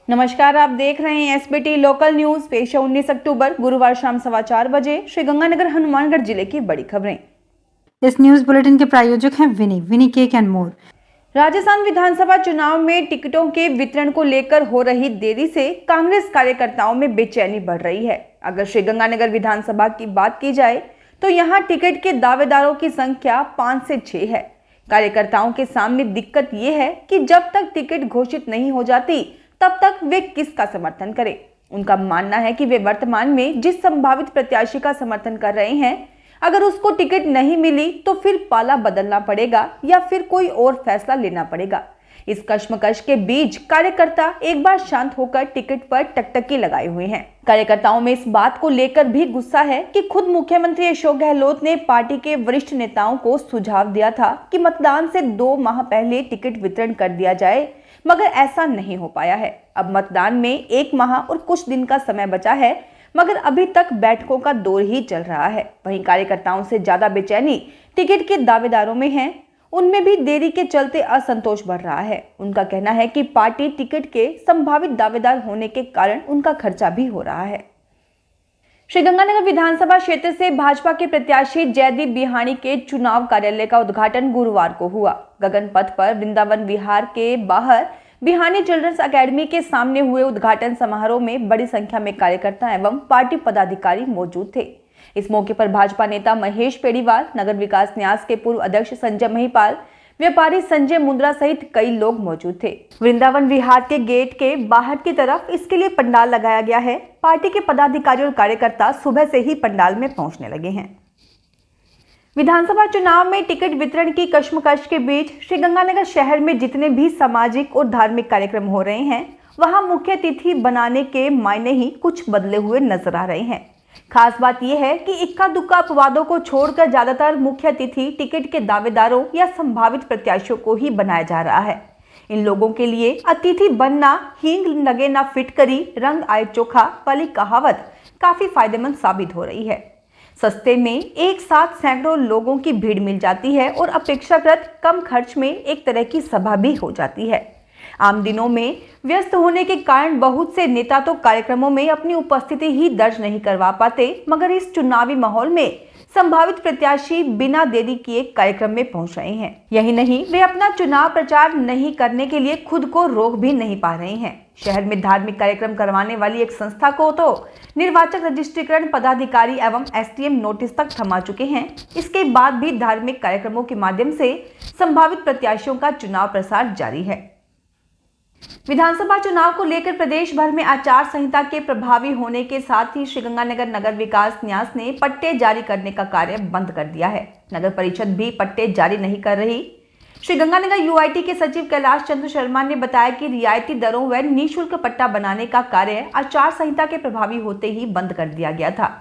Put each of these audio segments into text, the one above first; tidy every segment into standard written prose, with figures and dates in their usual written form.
नमस्कार, आप देख रहे हैं एसबीटी लोकल न्यूज। पेश है 19 अक्टूबर गुरुवार शाम 4:15 बजे श्रीगंगानगर हनुमानगढ़ जिले की बड़ी खबरें। इस न्यूज बुलेटिन के प्रायोजक हैं विनी केक एंड मोर। राजस्थान विधानसभा चुनाव में टिकटों के वितरण को लेकर हो रही देरी से कांग्रेस कार्यकर्ताओं में बेचैनी बढ़ रही है। अगर श्रीगंगानगर विधानसभा की बात की जाए तो यहां टिकट के दावेदारों की संख्या 5 से 6 है। कार्यकर्ताओं के सामने दिक्कत यह है कि जब तक टिकट घोषित नहीं हो जाती तब तक वे किसका समर्थन करें। उनका मानना है कि वे वर्तमान में जिस संभावित प्रत्याशी का समर्थन कर रहे हैं, अगर उसको टिकट नहीं मिली तो फिर पाला बदलना पड़ेगा या फिर कोई और फैसला लेना पड़ेगा। इस कश्मकश के बीच कार्यकर्ता एक बार शांत होकर टिकट पर टकटकी लगाए हुए हैं। कार्यकर्ताओं में इस बात को लेकर भी गुस्सा है कि खुद मुख्यमंत्री अशोक गहलोत ने पार्टी के वरिष्ठ नेताओं को सुझाव दिया था कि मतदान से 2 माह पहले टिकट वितरण कर दिया जाए, मगर ऐसा नहीं हो पाया है। अब मतदान में 1 माह और कुछ दिन का समय बचा है, मगर अभी तक बैठकों का दौर ही चल रहा है। वहीं कार्यकर्ताओं से ज्यादा बेचैनी टिकट के दावेदारों में है। उनमें भी देरी के चलते असंतोष बढ़ रहा है। उनका कहना है कि पार्टी टिकट के संभावित दावेदार होने के कारण उनका खर्चा भी हो रहा है। श्रीगंगानगर विधानसभा क्षेत्र से भाजपा के प्रत्याशी जयदीप बिहानी के चुनाव कार्यालय का उद्घाटन गुरुवार को हुआ। गगन पथ पर वृंदावन विहार के बाहर बिहानी चिल्ड्रंस अकेडमी के सामने हुए उद्घाटन समारोह में बड़ी संख्या में कार्यकर्ता एवं पार्टी पदाधिकारी मौजूद थे। इस मौके पर भाजपा नेता महेश पेड़ीवाल, नगर विकास न्यास के पूर्व अध्यक्ष संजय महिपाल, व्यापारी संजय मुंद्रा सहित कई लोग मौजूद थे। वृंदावन विहार के गेट के बाहर की तरफ इसके लिए पंडाल लगाया गया है। पार्टी के पदाधिकारी और कार्यकर्ता सुबह से ही पंडाल में पहुंचने लगे हैं। विधानसभा चुनाव में टिकट वितरण की कश्मकश के बीच श्रीगंगानगर शहर में जितने भी सामाजिक और धार्मिक कार्यक्रम हो रहे हैं, वहां मुख्य अतिथि बनाने के मायने ही कुछ बदले हुए नजर आ रहे हैं। खास बात यह है कि इक्का दुक्का अपवादों को छोड़कर ज्यादातर मुख्य अतिथि टिकट के दावेदारों या संभावित प्रत्याशियों को ही बनाया जा रहा है। इन लोगों के लिए अतिथि बनना हींग लगे ना फिटकरी रंग आए चोखा वाली कहावत काफी फायदेमंद साबित हो रही है। सस्ते में एक साथ सैकड़ों लोगों की भीड़ मिल जाती है और अपेक्षाकृत कम खर्च में एक तरह की सभा भी हो जाती है। आम दिनों में व्यस्त होने के कारण बहुत से नेता तो कार्यक्रमों में अपनी उपस्थिति ही दर्ज नहीं करवा पाते, मगर इस चुनावी माहौल में संभावित प्रत्याशी बिना देरी किए कार्यक्रम में पहुंच रहे हैं। यही नहीं, वे अपना चुनाव प्रचार नहीं करने के लिए खुद को रोक भी नहीं पा रहे हैं। शहर में धार्मिक कार्यक्रम करवाने वाली एक संस्था को तो निर्वाचक रजिस्ट्रीकरण पदाधिकारी एवं एसडीएम नोटिस तक थमा चुके हैं। इसके बाद भी धार्मिक कार्यक्रमों के माध्यम से संभावित प्रत्याशियों का चुनाव प्रसार जारी है। विधानसभा चुनाव को लेकर प्रदेश भर में आचार संहिता के प्रभावी होने के साथ ही श्रीगंगानगर नगर विकास न्यास ने पट्टे जारी करने का कार्य बंद कर दिया है। नगर परिषद भी पट्टे जारी नहीं कर रही। श्रीगंगानगर यूआईटी के सचिव कैलाश चंद्र शर्मा ने बताया कि रियायती दरों व निःशुल्क पट्टा बनाने का कार्य आचार संहिता के प्रभावी होते ही बंद कर दिया गया था।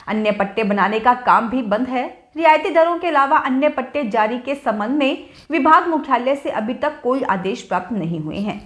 अन्य पट्टे बनाने का काम भी बंद है। रियायती दरों के अलावा अन्य पट्टे जारी के संबंध में विभाग मुख्यालय से अभी तक कोई आदेश प्राप्त नहीं हुए हैं।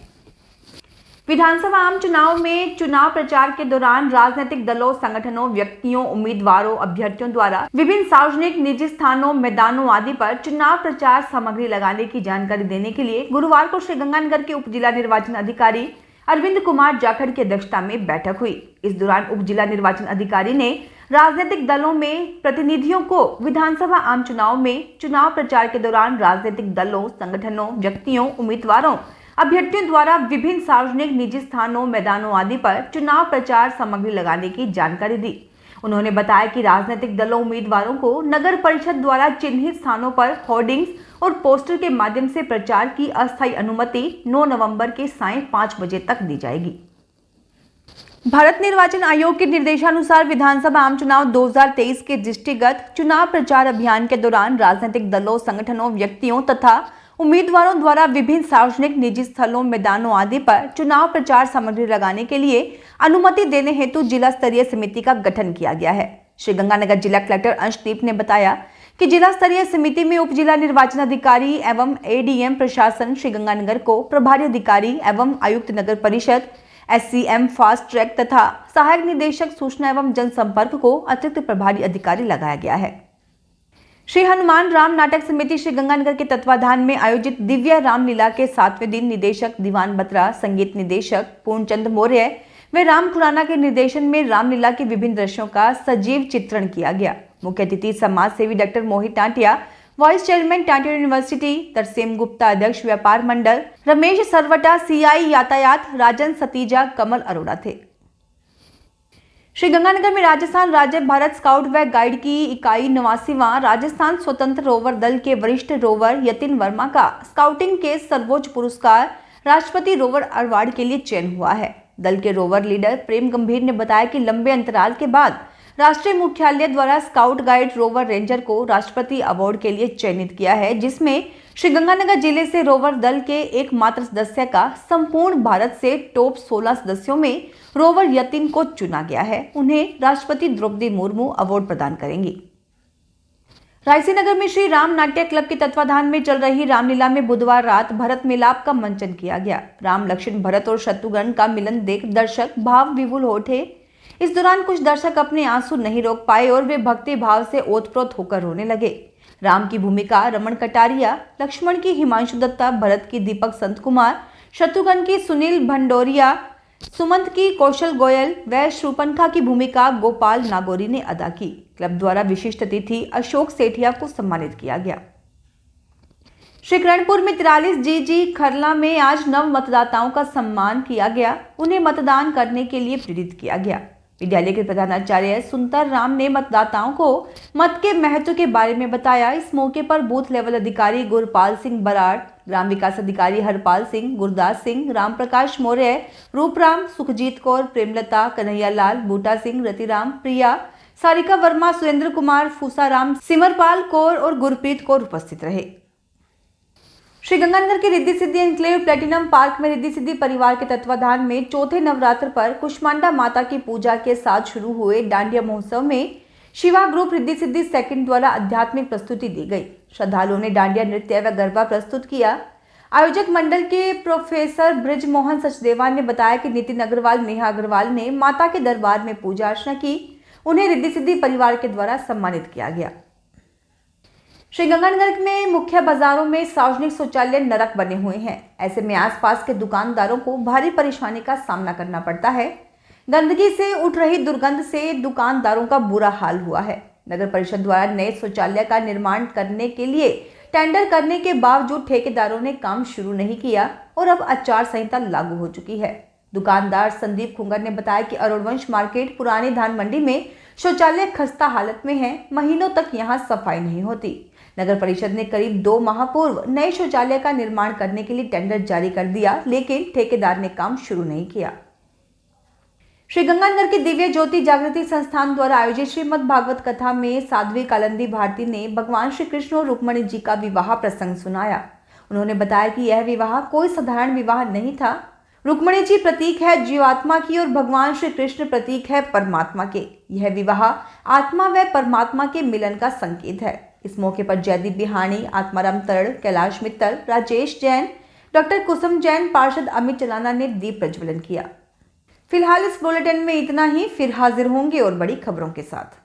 विधानसभा आम चुनाव में चुनाव प्रचार के दौरान राजनीतिक दलों, संगठनों, व्यक्तियों, उम्मीदवारों, अभ्यर्थियों द्वारा विभिन्न सार्वजनिक, निजी स्थानों, मैदानों आदि पर चुनाव प्रचार सामग्री लगाने की जानकारी देने के लिए गुरुवार को श्रीगंगानगर के उप जिला निर्वाचन अधिकारी अरविंद कुमार जाखड़ की अध्यक्षता में बैठक हुई। इस दौरान उप जिला निर्वाचन अधिकारी ने राजनीतिक दलों में प्रतिनिधियों को विधानसभा आम चुनाव में चुनाव प्रचार के दौरान राजनीतिक दलों, संगठनों, व्यक्तियों, उम्मीदवारों, अभ्यर्थियों द्वारा विभिन्न सार्वजनिक, निजी स्थानों, मैदानों आदि पर चुनाव प्रचार सामग्री लगाने की जानकारी दी। उन्होंने बताया कि राजनीतिक दलों, उम्मीदवारों को नगर परिषद द्वारा चिन्हित स्थानों पर होर्डिंग्स और पोस्टर के माध्यम से प्रचार की अस्थायी अनुमति 9 नवंबर के सायं 5 बजे तक दी जाएगी। भारत निर्वाचन आयोग के निर्देशानुसार विधानसभा आम चुनाव 2023 के दृष्टिगत चुनाव प्रचार अभियान के दौरान राजनीतिक दलों, संगठनों, व्यक्तियों तथा उम्मीदवारों द्वारा विभिन्न सार्वजनिक, निजी स्थलों, मैदानों आदि पर चुनाव प्रचार सामग्री लगाने के लिए अनुमति देने हेतु जिला स्तरीय समिति का गठन किया गया है। श्रीगंगानगर जिला कलेक्टर अंशदीप ने बताया कि जिला स्तरीय समिति में उप जिला निर्वाचन अधिकारी एवं एडीएम प्रशासन श्रीगंगानगर को प्रभारी अधिकारी एवं आयुक्त नगर परिषद, एससीएम फास्ट ट्रैक तथा सहायक निदेशक सूचना एवं जनसंपर्क को अतिरिक्त प्रभारी अधिकारी लगाया गया है। श्री हनुमान राम नाटक समिति श्री गंगानगर के तत्वाधान में आयोजित दिव्य रामलीला के 7वें दिन निदेशक दीवान बत्रा, संगीत निदेशक पूर्णचंद मौर्य व राम खुराना के निर्देशन में रामलीला के विभिन्न दृश्यों का सजीव चित्रण किया गया। मुख्य अतिथि समाज सेवी doctor Mohit Tantia, vice chairman Tantia university, Tarsem Gupta अध्यक्ष व्यापार मंडल, रमेश सरवटा सीआई यातायात, राजन सतीजा, कमल अरोड़ा थे। श्री गंगानगर में राजस्थान राज्य भारत स्काउट व गाइड की इकाई 89वां राजस्थान स्वतंत्र रोवर दल के वरिष्ठ रोवर यतिन वर्मा का स्काउटिंग के सर्वोच्च पुरस्कार राष्ट्रपति रोवर अवार्ड के लिए चयन हुआ है। दल के रोवर लीडर प्रेम गंभीर ने बताया कि लंबे अंतराल के बाद राष्ट्रीय मुख्यालय द्वारा स्काउट गाइड रोवर रेंजर को राष्ट्रपति अवार्ड के लिए चयनित किया है, जिसमें श्री गंगानगर जिले से रोवर दल के एकमात्र सदस्य का संपूर्ण भारत से टॉप 16 सदस्यों में रोवर यतिन को चुना गया है। उन्हें राष्ट्रपति द्रौपदी मुर्मू अवार्ड प्रदान करेंगी। रायसेन नगर में श्री राम नाट्य क्लब के तत्वाधान में चल रही रामलीला में बुधवार रात भरत मिलाप का मंचन किया गया। राम, लक्ष्मण, भरत और शत्रुघ्न का मिलन देख दर्शक भाव विभुल हो उठे। इस दौरान कुछ दर्शक अपने आंसू नहीं रोक पाए और वे भक्ति भाव से ओतप्रोत होकर रोने लगे। राम की भूमिका रमन कटारिया, लक्ष्मण की हिमांशु दत्ता, भरत की दीपक संत कुमार, शत्रुघ्न की सुनील भंडोरिया, सुमंत की कौशल गोयल व शूर्पणखा की भूमिका गोपाल नागौरी ने अदा की। क्लब द्वारा विशिष्ट अतिथि अशोक सेठिया को सम्मानित किया गया। श्री करणपुर में 43 जी खरला में आज नव मतदाताओं का सम्मान किया गया। उन्हें मतदान करने के लिए प्रेरित किया गया। विद्यालय के प्रधानाचार्य सुंदर राम ने मतदाताओं को मत के महत्व के बारे में बताया। इस मौके पर बूथ लेवल अधिकारी गुरपाल सिंह बराड़, ग्राम विकास अधिकारी हरपाल सिंह, गुरदास सिंह, राम प्रकाश मौर्य, रूपराम, सुखजीत कौर, प्रेमलता, कन्हैया लाल, बूटा सिंह, रतिराम, प्रिया, सारिका वर्मा, सुरेंद्र कुमार, फूसाराम, सिमरपाल कौर और गुरप्रीत कौर उपस्थित रहे। श्री गंगानगर के Riddhi Siddhi enclave platinum park में रिद्धि सिद्धि परिवार के तत्वाधान में चौथे नवरात्र पर कुष्मांडा माता की पूजा के साथ शुरू हुए डांडिया महोत्सव में शिवा ग्रुप रिद्धि सिद्धि सेकंड द्वारा आध्यात्मिक प्रस्तुति दी गई। श्रद्धालुओं ने डांडिया नृत्य व गरबा प्रस्तुत किया। आयोजक मंडल के प्रोफेसर ब्रिजमोहन सचदेवा ने बताया कि नितिन अग्रवाल, नेहा अग्रवाल ने माता के दरबार में पूजा अर्चना की। उन्हें रिद्धि सिद्धि परिवार के द्वारा सम्मानित किया गया। श्री गंगानगर में मुख्य बाजारों में सार्वजनिक शौचालय नरक बने हुए हैं। ऐसे में आसपास के दुकानदारों को भारी परेशानी का सामना करना पड़ता है। गंदगी से उठ रही दुर्गंध से दुकानदारों का बुरा हाल हुआ है। नगर परिषद द्वारा नए शौचालय का निर्माण करने के लिए टेंडर करने के बावजूद ठेकेदारों ने काम शुरू नहीं किया और अब आचार संहिता लागू हो चुकी है। दुकानदार संदीप खुंगर ने बताया कि अरुणवंश मार्केट पुरानी धान मंडी में शौचालय खस्ता हालत में है। महीनों तक यहाँ सफाई नहीं होती। नगर परिषद ने करीब 2 माह पूर्व नए शौचालय का निर्माण करने के लिए टेंडर जारी कर दिया, लेकिन ठेकेदार ने काम शुरू नहीं किया। श्री गंगानगर के दिव्य ज्योति जागृति संस्थान द्वारा आयोजित श्रीमद् भागवत कथा में साध्वी कालिंदी भारती ने भगवान श्री कृष्ण और रुक्मणी जी का विवाह प्रसंग सुनाया। उन्होंने बताया कि यह विवाह कोई साधारण विवाह नहीं था। रुक्मणी जी प्रतीक है जीवात्मा की और भगवान श्री कृष्ण प्रतीक है परमात्मा के। यह विवाह आत्मा व परमात्मा के मिलन का संकेत है। इस मौके पर जयदीप बिहानी, आत्माराम तरण, कैलाश मित्तल, राजेश जैन, डॉक्टर कुसुम जैन, पार्षद अमित चलाना ने दीप प्रज्वलन किया। फिलहाल इस बुलेटिन में इतना ही। फिर हाजिर होंगे और बड़ी खबरों के साथ।